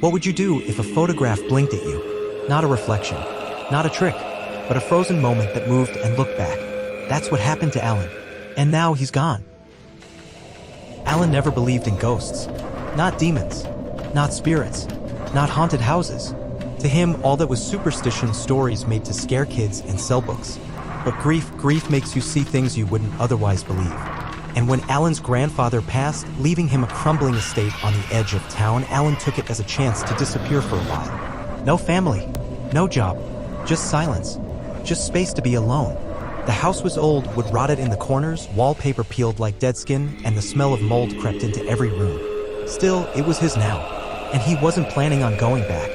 What would you do if a photograph blinked at you? Not a reflection, not a trick, but a frozen moment that moved and looked back. That's what happened to Alan. And now he's gone. Alan never believed in ghosts. Not demons. Not spirits. Not haunted houses. To him, all that was superstition, stories made to scare kids and sell books. But grief makes you see things you wouldn't otherwise believe. And when Alan's grandfather passed, leaving him a crumbling estate on the edge of town, Alan took it as a chance to disappear for a while. No family, no job, just silence, just space to be alone. The house was old, wood rotted in the corners, wallpaper peeled like dead skin, and the smell of mold crept into every room. Still, it was his now, and he wasn't planning on going back.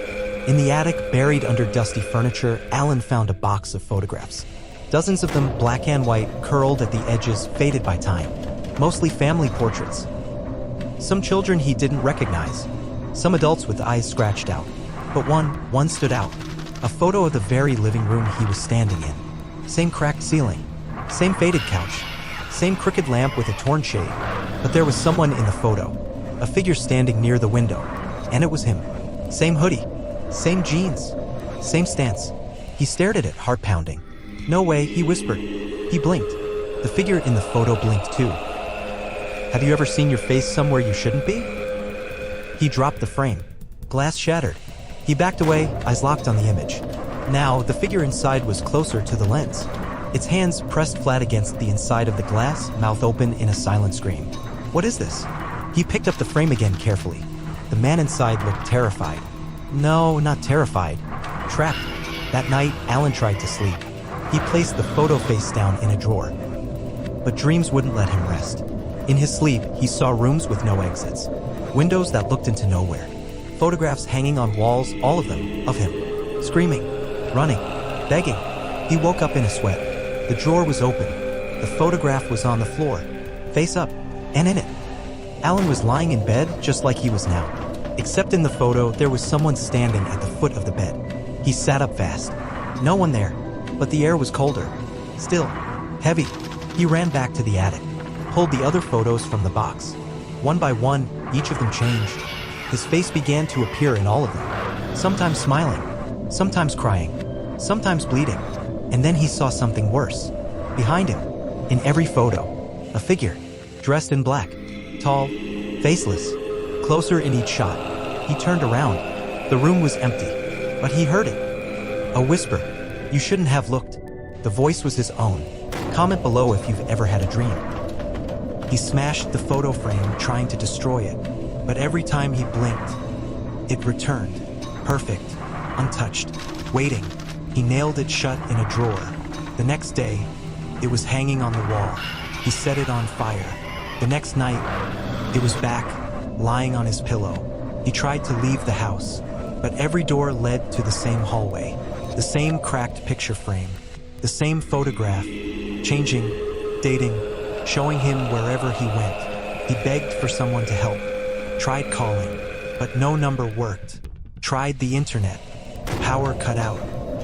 In the attic, buried under dusty furniture, Alan found a box of photographs. Dozens of them, black and white, curled at the edges, faded by time. Mostly family portraits. Some children he didn't recognize. Some adults with eyes scratched out. But one stood out. A photo of the very living room he was standing in. Same cracked ceiling. Same faded couch. Same crooked lamp with a torn shade. But there was someone in the photo. A figure standing near the window. And it was him. Same hoodie. Same jeans. Same stance. He stared at it, heart pounding. No way, he whispered. He blinked. The figure in the photo blinked too. Have you ever seen your face somewhere you shouldn't be? He dropped the frame. Glass shattered. He backed away, eyes locked on the image. Now, the figure inside was closer to the lens. Its hands pressed flat against the inside of the glass, mouth open in a silent scream. What is this? He picked up the frame again carefully. The man inside looked terrified. No, not terrified. Trapped. That night, Alan tried to sleep. He placed the photo face down in a drawer. But dreams wouldn't let him rest. In his sleep, he saw rooms with no exits. Windows that looked into nowhere. Photographs hanging on walls, all of them, of him. Screaming, running, begging. He woke up in a sweat. The drawer was open. The photograph was on the floor, face up, and in it. Alan was lying in bed just like he was now. Except in the photo, there was someone standing at the foot of the bed. He sat up fast. No one there, but the air was colder. Still, heavy. He ran back to the attic, pulled the other photos from the box. One by one, each of them changed. His face began to appear in all of them. Sometimes smiling, sometimes crying, sometimes bleeding. And then he saw something worse. Behind him, in every photo, a figure, dressed in black, tall, faceless. Closer in each shot, he turned around. The room was empty, but he heard it. A whisper. You shouldn't have looked. The voice was his own. Comment below if you've ever had a dream. He smashed the photo frame, trying to destroy it. But every time he blinked, it returned. Perfect, untouched, waiting. He nailed it shut in a drawer. The next day, it was hanging on the wall. He set it on fire. The next night, it was back, lying on his pillow. He tried to leave the house, but every door led to the same hallway. The same cracked picture frame. The same photograph, changing, dating, showing him wherever he went. He begged for someone to help. Tried calling, but no number worked. Tried the internet. Power cut out.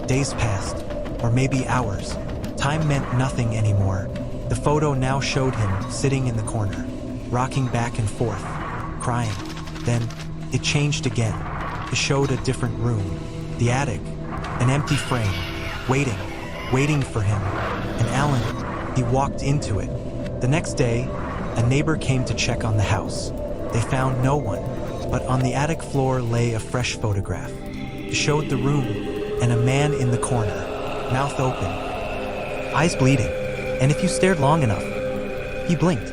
Days passed, or maybe hours. Time meant nothing anymore. The photo now showed him sitting in the corner, rocking back and forth, crying. Then, it changed again. It showed a different room. The attic, an empty frame, waiting for him. And Alan, he walked into it. The next day, a neighbor came to check on the house. They found no one, but on the attic floor lay a fresh photograph. It showed the room, and a man in the corner, mouth open, eyes bleeding, and if you stared long enough, he blinked.